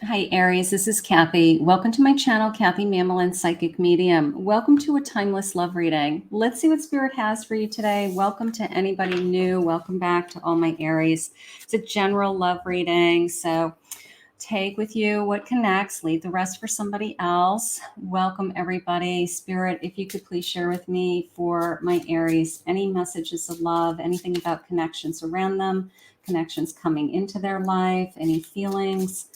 Hi, Aries. This is Kathy. Welcome to my channel, Kathy Mamolen, Psychic Medium. Welcome to a timeless love reading. Let's see what Spirit has for you today. Welcome to anybody new. Welcome back to all my Aries. It's a general love reading, so take with you what connects, leave the rest for somebody else. Welcome, everybody. Spirit, if you could please share with me for my Aries any messages of love, anything about connections around them, connections coming into their life, any feelings.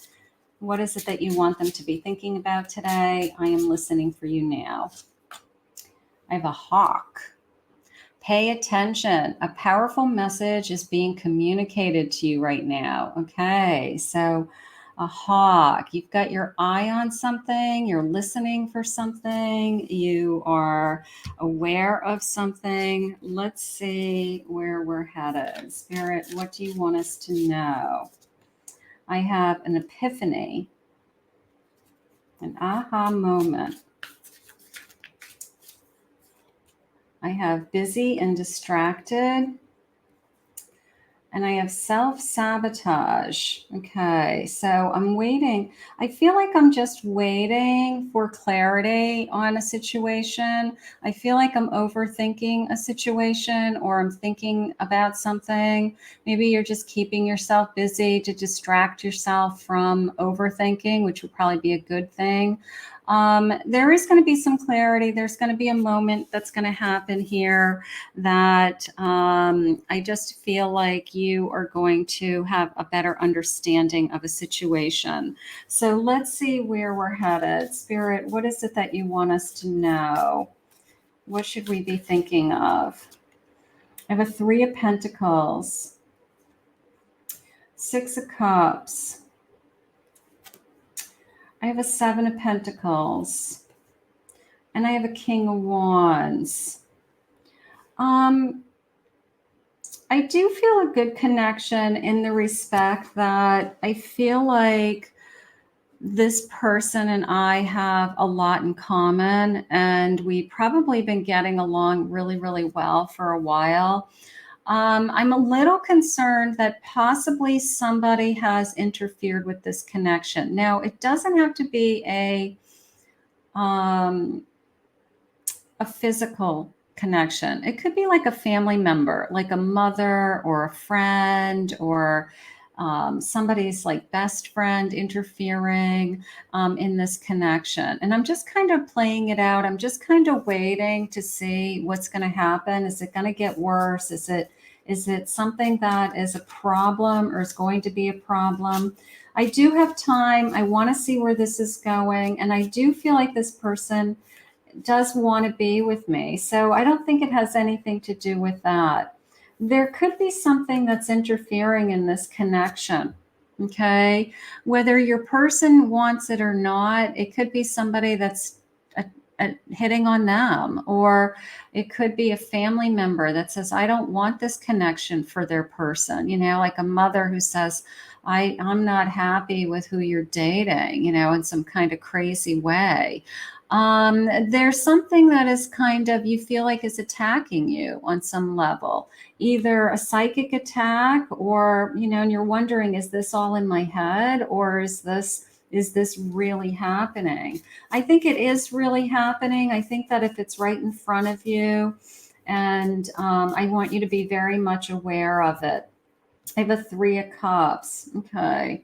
What is it that you want them to be thinking about today? I am listening for you now. I have a hawk. Pay attention. A powerful message is being communicated to you right now. Okay, so a hawk. You've got your eye on something. You're listening for something. You are aware of something. Let's see where we're headed. Spirit, what do you want us to know? I have an epiphany, an aha moment. I have busy and distracted. And I have self-sabotage. Okay, so I'm waiting. I feel like I'm just waiting for clarity on a situation. I feel like I'm overthinking a situation, or I'm thinking about something. Maybe you're just keeping yourself busy to distract yourself from overthinking, which would probably be a good thing. There is going to be some clarity. There's going to be a moment that's going to happen here that I just feel like you are going to have a better understanding of a situation. So let's see where we're headed. Spirit, what is it that you want us to know? What should we be thinking of? I have a 3 of Pentacles, 6 of Cups. I have a 7 of Pentacles, and I have a King of Wands. I do feel a good connection in the respect that I feel like this person and I have a lot in common, and we've probably been getting along really, really well for a while. I'm a little concerned that possibly somebody has interfered with this connection. Now, it doesn't have to be a physical connection. It could be like a family member, like a mother or a friend, or somebody's like best friend interfering in this connection. And I'm just kind of playing it out. I'm just kind of waiting to see what's going to happen. Is it going to get worse? Is it something that is a problem or is going to be a problem? I do have time. I want to see where this is going. And I do feel like this person does want to be with me. So I don't think it has anything to do with that. There could be something that's interfering in this connection. Okay. Whether your person wants it or not, it could be somebody that's hitting on them, or it could be a family member that says, I don't want this connection for their person, like a mother who says, I'm not happy with who you're dating, in some kind of crazy way. There's something that is kind of, you feel like is attacking you on some level, either a psychic attack, or, and you're wondering, is this all in my head, or is this really happening? I think it is really happening. I think that if it's right in front of you, and I want you to be very much aware of it. I have a 3 of Cups. Okay.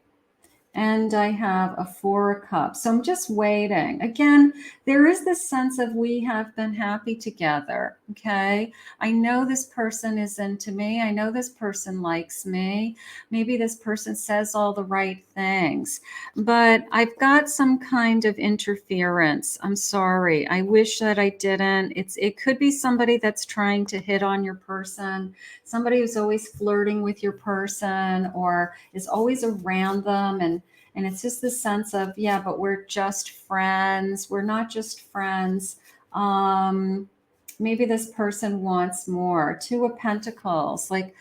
And I have a 4 of Cups. So I'm just waiting. Again, there is this sense of we have been happy together. Okay. I know this person is into me. I know this person likes me. Maybe this person says all the right things, but I've got some kind of interference. I'm sorry. I wish that I didn't. It could be somebody that's trying to hit on your person, somebody who's always flirting with your person or is always around them. And it's just the sense of, yeah, but we're just friends. We're not just friends. Maybe this person wants more. 2 of Pentacles. Like,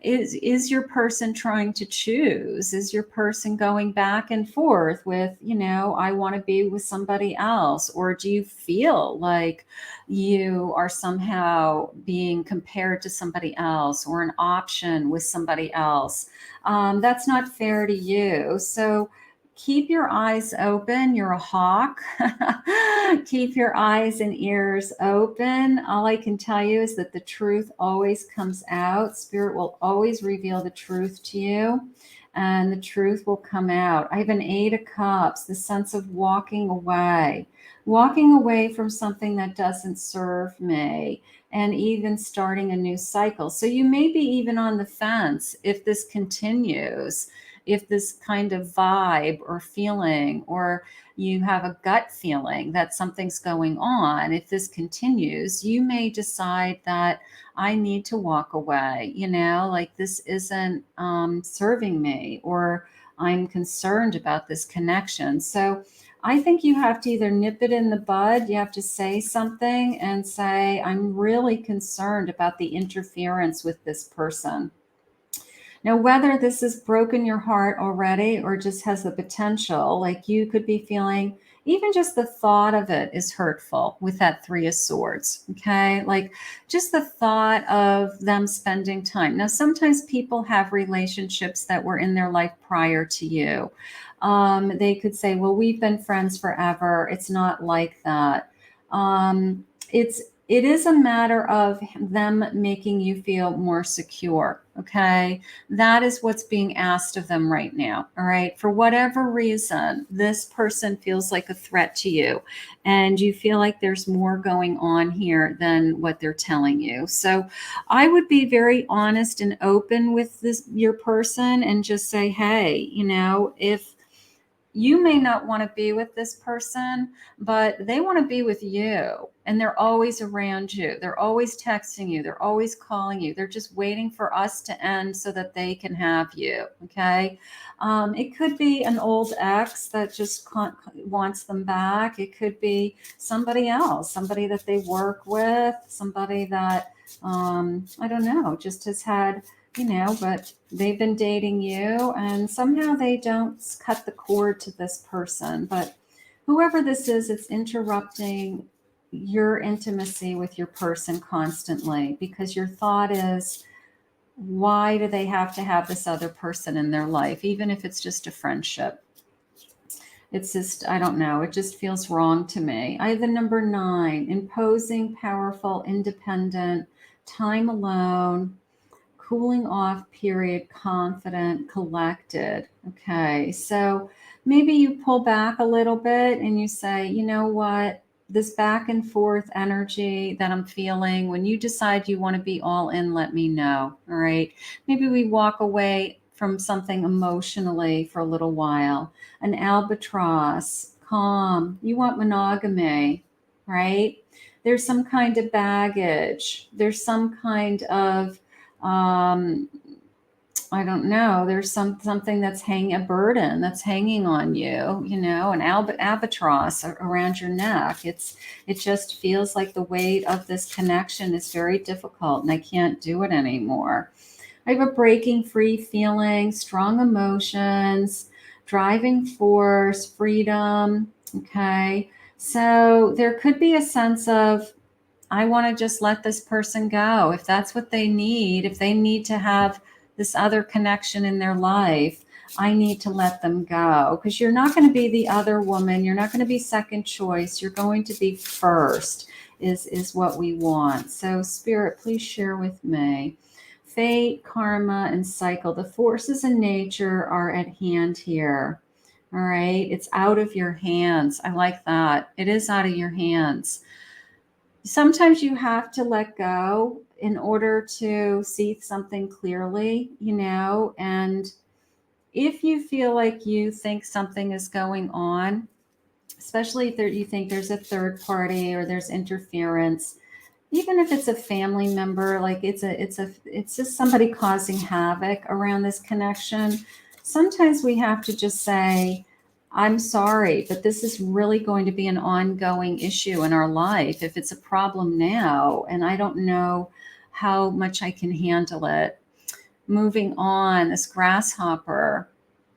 is your person trying to choose? Is your person going back and forth with, I want to be with somebody else? Or do you feel like you are somehow being compared to somebody else, or an option with somebody else? That's not fair to you. So keep your eyes open. You're a hawk. Keep your eyes and ears open. All I can tell you is that the truth always comes out. Spirit will always reveal the truth to you, and the truth will come out. I have an 8 of Cups, the sense of walking away from something that doesn't serve me, and even starting a new cycle. So you may be even on the fence if this continues, if this kind of vibe or feeling, or you have a gut feeling that something's going on. If this continues, you may decide that I need to walk away, like this isn't serving me, or I'm concerned about this connection. So I think you have to either nip it in the bud, you have to say something and say, I'm really concerned about the interference with this person. Now, whether this has broken your heart already or just has the potential, like you could be feeling, even just the thought of it is hurtful with that 3 of Swords. Okay. Like just the thought of them spending time. Now, sometimes people have relationships that were in their life prior to you. They could say, well, we've been friends forever. It's not like that. It is a matter of them making you feel more secure. Okay. That is what's being asked of them right now. All right. For whatever reason, this person feels like a threat to you, and you feel like there's more going on here than what they're telling you. So I would be very honest and open with your person, and just say, hey, if you may not want to be with this person, but they want to be with you. And they're always around you. They're always texting you. They're always calling you. They're just waiting for us to end so that they can have you. Okay. It could be an old ex that just wants them back. It could be somebody else, somebody that they work with, somebody that, I don't know, just has had, but they've been dating you and somehow they don't cut the cord to this person. But whoever this is, it's interrupting your intimacy with your person constantly, because your thought is, why do they have to have this other person in their life, even if it's just a friendship? It's just, I don't know. It just feels wrong to me. I have the number 9, imposing, powerful, independent, time alone, cooling off period, confident, collected. Okay. So maybe you pull back a little bit and you say, you know what? This back and forth energy that I'm feeling, when you decide you want to be all in, let me know. All right. Maybe we walk away from something emotionally for a little while. An albatross, calm. You want monogamy, right? There's some kind of baggage. There's some kind of I don't know. There's something that's a burden that's hanging on you, an albatross around your neck. It just feels like the weight of this connection is very difficult, and I can't do it anymore. I have a breaking free feeling, strong emotions, driving force, freedom. Okay, so there could be a sense of, I want to just let this person go. If that's what they need, if they need to have this other connection in their life, I need to let them go, because you're not going to be the other woman. You're not going to be second choice. You're going to be first is what we want. So Spirit, please share with me. Fate, karma, and cycle. The forces in nature are at hand here. All right. It's out of your hands. I like that. It is out of your hands. Sometimes you have to let go in order to see something clearly, and if you feel like you think something is going on, especially if you think there's a third party or there's interference, even if it's a family member, like it's just somebody causing havoc around this connection, sometimes we have to just say, I'm sorry, but this is really going to be an ongoing issue in our life. If it's a problem now, and I don't know how much I can handle it. Moving on, this grasshopper,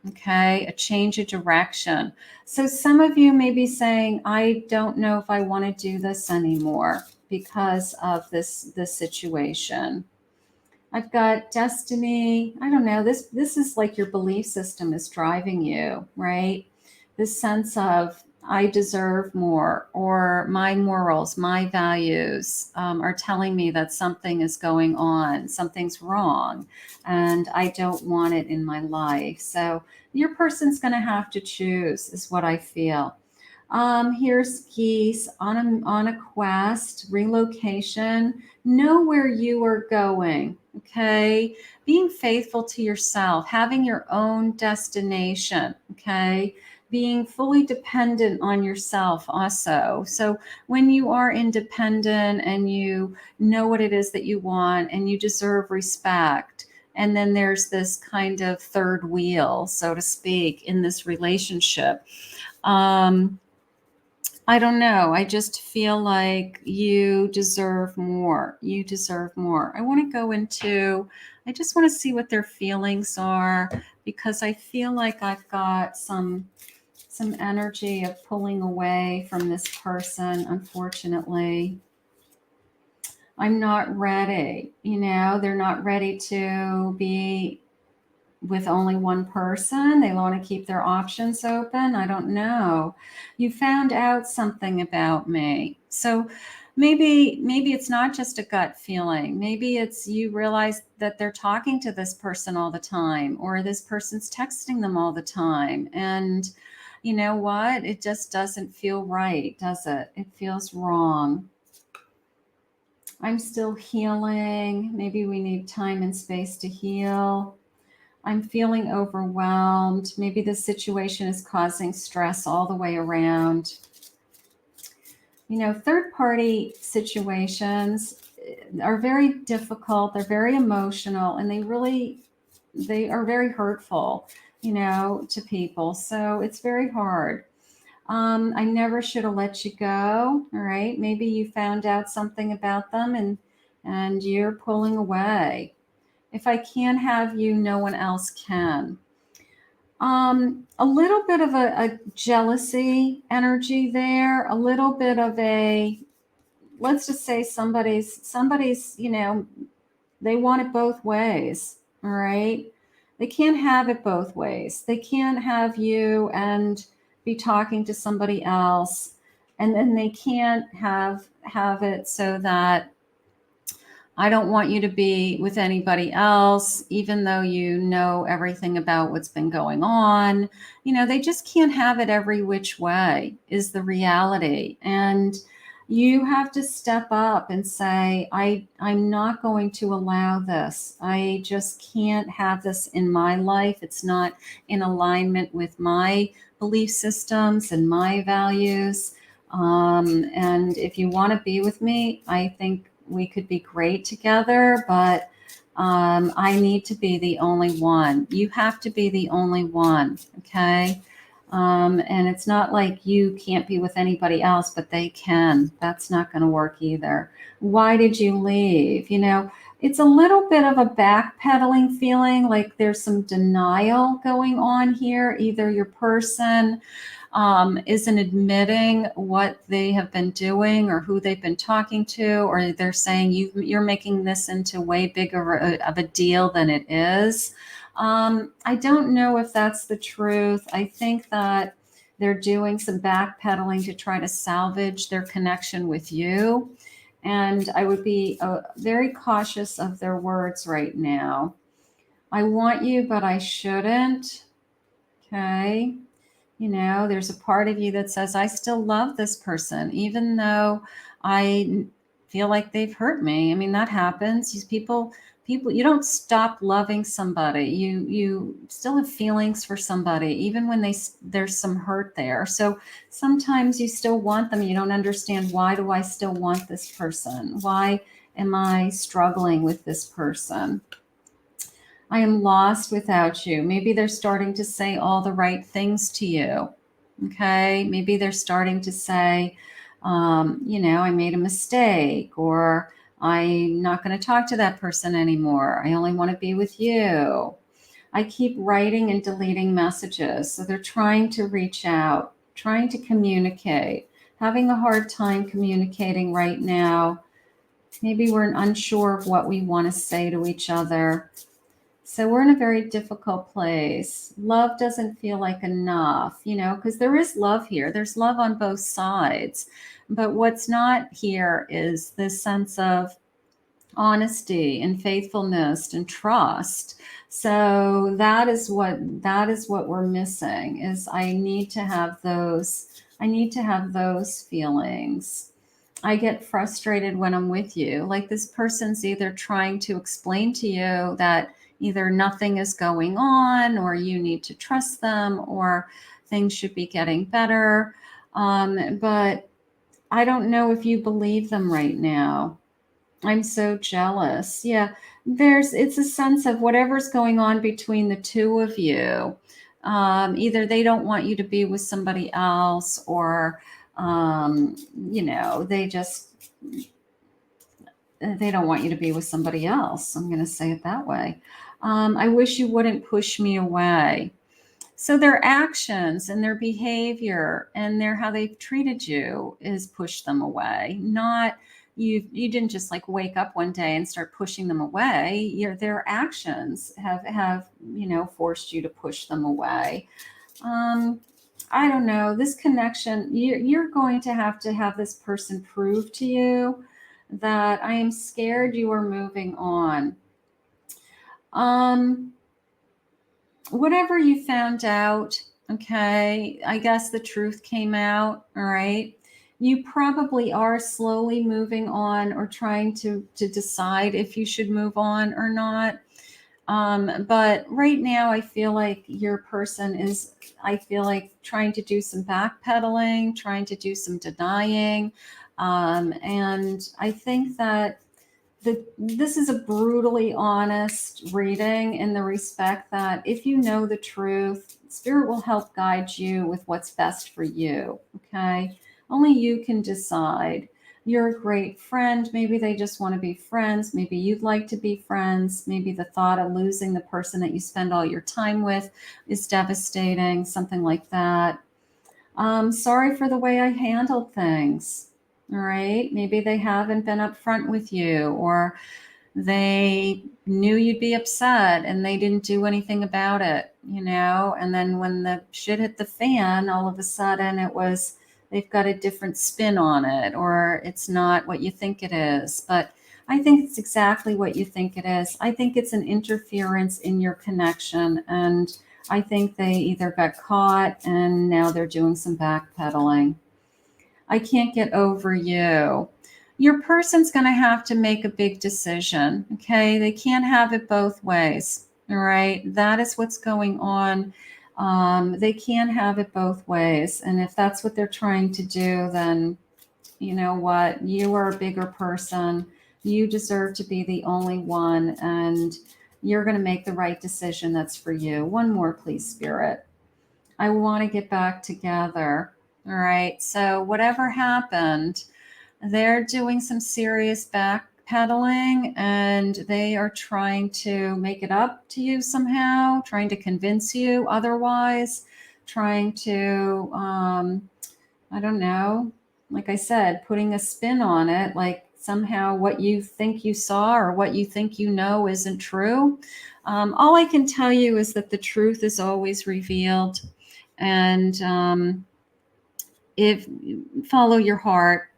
okay, a change of direction. So some of you may be saying, I don't know if I want to do this anymore because of this situation. I've got destiny. I don't know. This is like your belief system is driving you, right? This sense of I deserve more, or my morals, my values are telling me that something is going on, something's wrong, and I don't want it in my life. So your person's going to have to choose, is what I feel. Here's geese on a quest, relocation. Know where you are going. Okay, being faithful to yourself, having your own destination. Okay, being fully dependent on yourself also. So when you are independent and you know what it is that you want and you deserve respect, and then there's this kind of third wheel, so to speak, in this relationship. Um, I don't know. I just feel like you deserve more. You deserve more. I want to go into, I just want to see what their feelings are, because I feel like I've got some energy of pulling away from this person, unfortunately. I'm not ready. They're not ready to be with only one person. They want to keep their options open. I don't know. You found out something about me. So maybe it's not just a gut feeling. Maybe it's you realize that they're talking to this person all the time, or this person's texting them all the time. And you know what? It just doesn't feel right, does it? It feels wrong. I'm still healing. Maybe we need time and space to heal. I'm feeling overwhelmed. Maybe this situation is causing stress all the way around. Third party situations are very difficult. They're very emotional, and they are very hurtful, to people. So it's very hard. I never should have let you go. All right. Maybe you found out something about them, and you're pulling away. If I can't have you, no one else can. A little bit of a jealousy energy there, a little bit of a, let's just say somebody's, they want it both ways. All right. They can't have it both ways. They can't have you and be talking to somebody else. And then they can't have it so that I don't want you to be with anybody else, even though you know everything about what's been going on. They just can't have it every which way, is the reality. And you have to step up and say, I'm not going to allow this. I just can't have this in my life. It's not in alignment with my belief systems and my values. And if you want to be with me, I think we could be great together, but I need to be the only one. You have to be the only one, okay? And it's not like you can't be with anybody else, but they can. That's not going to work either. Why did you leave? It's a little bit of a backpedaling feeling, like there's some denial going on here. Either your person isn't admitting what they have been doing or who they've been talking to, or they're saying you're making this into way bigger of a deal than it is. I don't know if that's the truth. I think that they're doing some backpedaling to try to salvage their connection with you. And I would be very cautious of their words right now. I want you, but I shouldn't. Okay. There's a part of you that says, I still love this person, even though I feel like they've hurt me. I mean, that happens. These people, you don't stop loving somebody. You still have feelings for somebody, even when there's some hurt there. So sometimes you still want them. You don't understand, why do I still want this person? Why am I struggling with this person? I am lost without you. Maybe they're starting to say all the right things to you. Okay. Maybe they're starting to say, I made a mistake, or I'm not going to talk to that person anymore. I only want to be with you. I keep writing and deleting messages. So they're trying to reach out, trying to communicate, having a hard time communicating right now. Maybe we're unsure of what we want to say to each other. So we're in a very difficult place. Love doesn't feel like enough, because there is love here. There's love on both sides. But what's not here is this sense of honesty and faithfulness and trust. So that is what we're missing, is I need to have those feelings. I get frustrated when I'm with you. Like, this person's either trying to explain to you that either nothing is going on, or you need to trust them, or things should be getting better. But I don't know if you believe them right now. I'm so jealous. Yeah, it's a sense of whatever's going on between the two of you. Either they don't want you to be with somebody else, or they don't want you to be with somebody else. I'm going to say it that way. I wish you wouldn't push me away. So their actions and their behavior and how they've treated you is push them away. Not you didn't just like wake up one day and start pushing them away. Their actions have forced you to push them away. I don't know. This connection, you're going to have this person prove to you that I am scared you are moving on. Whatever you found out, okay, I guess the truth came out, all right? You probably are slowly moving on, or trying to decide if you should move on or not. But right now, I feel like your person is, trying to do some backpedaling, trying to do some denying. And I think that this is a brutally honest reading, in the respect that if you know the truth, Spirit will help guide you with what's best for you. Okay. Only you can decide. You're a great friend. Maybe they just want to be friends. Maybe you'd like to be friends. Maybe the thought of losing the person that you spend all your time with is devastating, something like that. Sorry for the way I handled things. All right. Maybe they haven't been upfront with you, or they knew you'd be upset and they didn't do anything about it, and then when the shit hit the fan, all of a sudden they've got a different spin on it, or it's not what you think it is. But I think it's exactly what you think it is. I think it's an interference in your connection, and I think they either got caught and now they're doing some backpedaling. I can't get over you. Your person's going to have to make a big decision. Okay. They can't have it both ways. All right. That is what's going on. They can't have it both ways. And if that's what they're trying to do, then you know what? You are a bigger person. You deserve to be the only one. And you're going to make the right decision that's for you. One more, please, Spirit. I want to get back together. All right. So whatever happened, they're doing some serious backpedaling, and they are trying to make it up to you somehow, trying to convince you otherwise, trying to, I don't know, like I said, putting a spin on it, like somehow what you think you saw or what you think you know isn't true. All I can tell you is that the truth is always revealed. And if follow your heart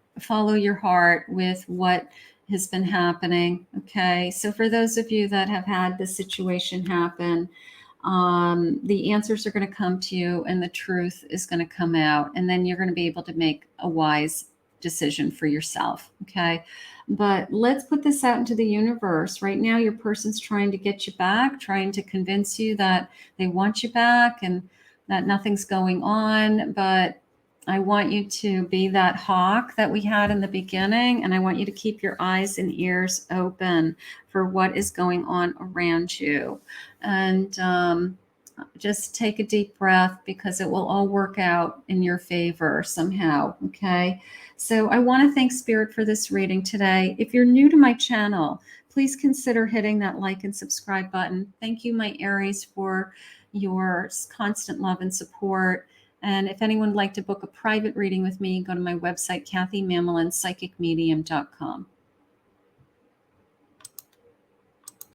with what has been happening. Okay. So for those of you that have had this situation happen, the answers are going to come to you and the truth is going to come out, and then you're going to be able to make a wise decision for yourself. Okay. But let's put this out into the universe. Right now, your person's trying to get you back, trying to convince you that they want you back and that nothing's going on. But I want you to be that hawk that we had in the beginning, and I want you to keep your eyes and ears open for what is going on around you. And just take a deep breath, because it will all work out in your favor somehow. Okay. So I want to thank Spirit for this reading today. If you're new to my channel, please consider hitting that like and subscribe button. Thank you, my Aries, for your constant love and support. And if anyone would like to book a private reading with me, go to my website, KathyMamolenPsychicMedium.com.